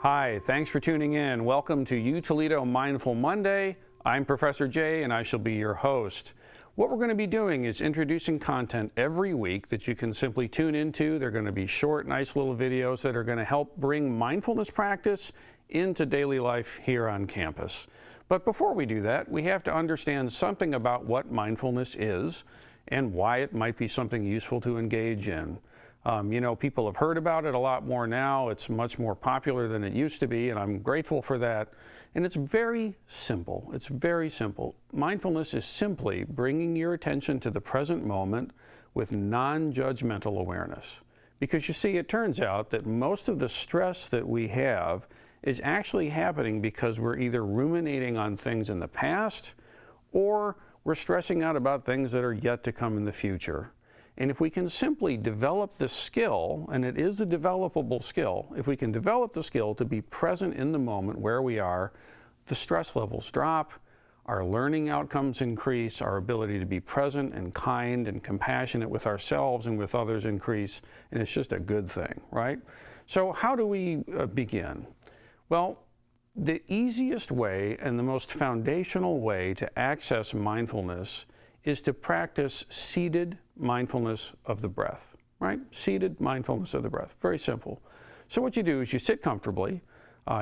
Hi, thanks for tuning in. Welcome to UToledo Mindful Monday. I'm Professor Jay and I shall be your host. What we're going to be doing is introducing content every week that you can simply tune into. They're going to be short, nice little videos that are going to help bring mindfulness practice into daily life here on campus. But before we do that, we have to understand something about what mindfulness is and why it might be something useful to engage in. People have heard about it a lot more now. It's much more popular than it used to be, and I'm grateful for that. And it's very simple. It's very simple. Mindfulness is simply bringing your attention to the present moment with non-judgmental awareness. Because you see, it turns out that most of the stress that we have is actually happening because we're either ruminating on things in the past or we're stressing out about things that are yet to come in the future. And if we can simply develop the skill, and it is a developable skill, if we can develop the skill to be present in the moment where we are, the stress levels drop, our learning outcomes increase, our ability to be present and kind and compassionate with ourselves and with others increase, and it's just a good thing, right? So how do we begin? Well, the easiest way and the most foundational way to access mindfulness is to practice seated mindfulness of the breath, right? Seated mindfulness of the breath, very simple. So what you do is you sit comfortably.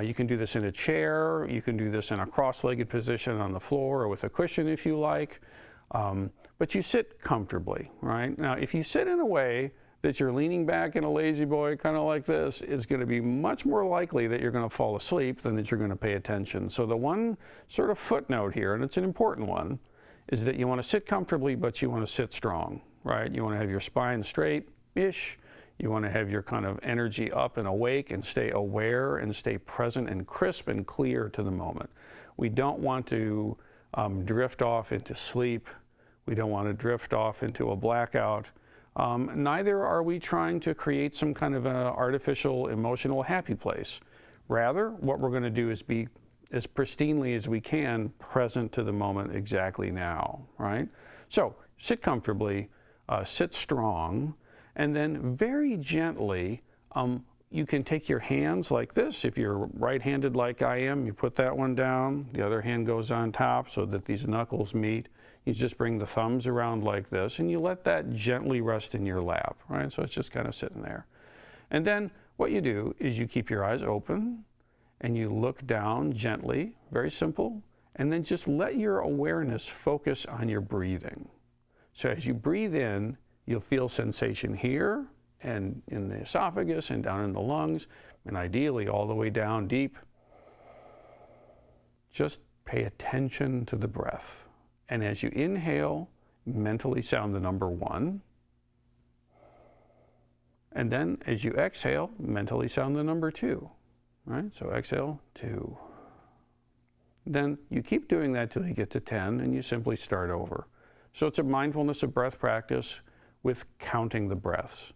You can do this in a chair, you can do this in a cross-legged position on the floor or with a cushion if you like, but you sit comfortably, right? Now, if you sit in a way that you're leaning back in a lazy boy, kind of like this, it's going to be much more likely that you're going to fall asleep than that you're going to pay attention. So the one sort of footnote here, and it's an important one, is that you want to sit comfortably, but you want to sit strong, right? You want to have your spine straight-ish. You want to have your kind of energy up and awake and stay aware and stay present and crisp and clear to the moment. We don't want to drift off into sleep. We don't want to drift off into a blackout. Neither are we trying to create some kind of an artificial emotional happy place. Rather, what we're going to do is be as pristinely as we can present to the moment exactly now, right? So sit comfortably, sit strong, and then very gently, you can take your hands like this. If you're right-handed like I am, you put that one down, the other hand goes on top so that these knuckles meet. You just bring the thumbs around like this, and you let that gently rest in your lap, right? So it's just kind of sitting there. And then what you do is you keep your eyes open, and you look down gently, very simple, and then just let your awareness focus on your breathing. So as you breathe in, you'll feel sensation here and in the esophagus and down in the lungs, and ideally all the way down deep. Just pay attention to the breath. And as you inhale, mentally sound the number 1. And then as you exhale, mentally sound the number 2. Right? So exhale, 2. Then you keep doing that till you get to 10 and you simply start over. So it's a mindfulness of breath practice with counting the breaths.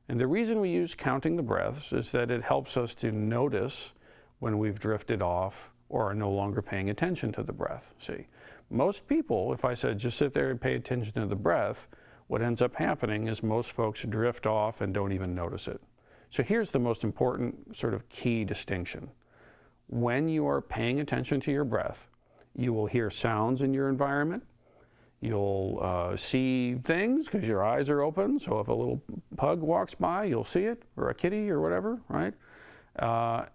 And the reason we use counting the breaths is that it helps us to notice when we've drifted off or are no longer paying attention to the breath. See, most people, if I said just sit there and pay attention to the breath, what ends up happening is most folks drift off and don't even notice it. So here's the most important sort of key distinction. When you are paying attention to your breath, you will hear sounds in your environment. You'll see things because your eyes are open. So if a little pug walks by, you'll see it, or a kitty or whatever, right?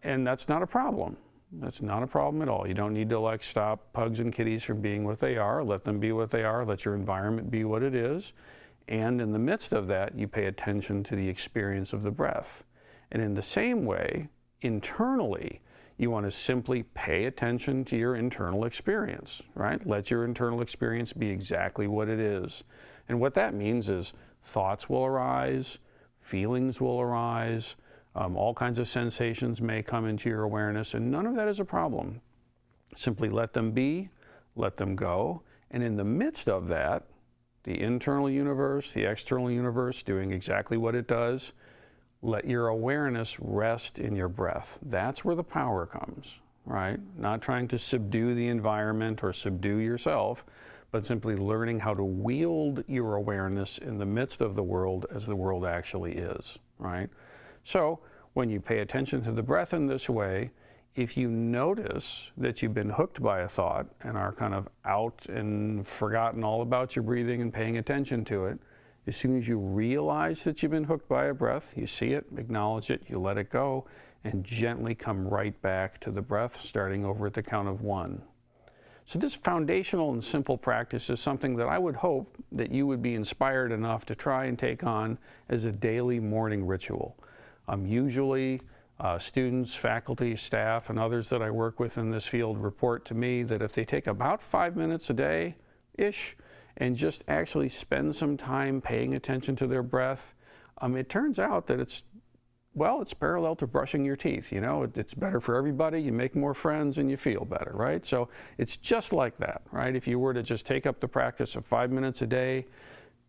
And that's not a problem. That's not a problem at all. You don't need to stop pugs and kitties from being what they are. Let them be what they are. Let your environment be what it is. And in the midst of that, you pay attention to the experience of the breath. And in the same way, internally, you want to simply pay attention to your internal experience, right? Let your internal experience be exactly what it is. And what that means is thoughts will arise, feelings will arise, all kinds of sensations may come into your awareness, and none of that is a problem. Simply let them be, let them go, and in the midst of that, the internal universe, the external universe doing exactly what it does, let your awareness rest in your breath. That's where the power comes, right? Not trying to subdue the environment or subdue yourself, but simply learning how to wield your awareness in the midst of the world as the world actually is, right? So when you pay attention to the breath in this way, if you notice that you've been hooked by a thought and are kind of out and forgotten all about your breathing and paying attention to it, as soon as you realize that you've been hooked by a breath, you see it, acknowledge it, you let it go, and gently come right back to the breath, starting over at the count of 1. So this foundational and simple practice is something that I would hope that you would be inspired enough to try and take on as a daily morning ritual. Usually, students, faculty, staff, and others that I work with in this field report to me that if they take about 5 minutes a day-ish and just actually spend some time paying attention to their breath, it turns out that it's parallel to brushing your teeth. You know, it's better for everybody. You make more friends and you feel better, right? So it's just like that, right? If you were to just take up the practice of 5 minutes a day,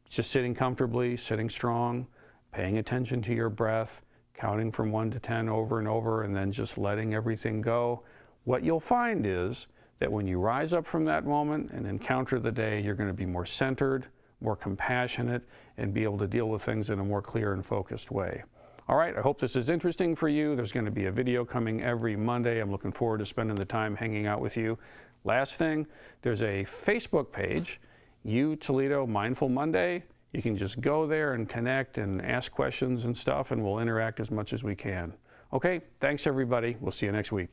just sitting comfortably, sitting strong, paying attention to your breath, counting from 1 to 10 over and over, and then just letting everything go, what you'll find is that when you rise up from that moment and encounter the day, you're going to be more centered, more compassionate, and be able to deal with things in a more clear and focused way. All right, I hope this is interesting for you. There's going to be a video coming every Monday. I'm looking forward to spending the time hanging out with you. Last thing, there's a Facebook page, UToledo Mindful Monday. You can just go there and connect and ask questions and stuff, and we'll interact as much as we can. Okay, thanks everybody. We'll see you next week.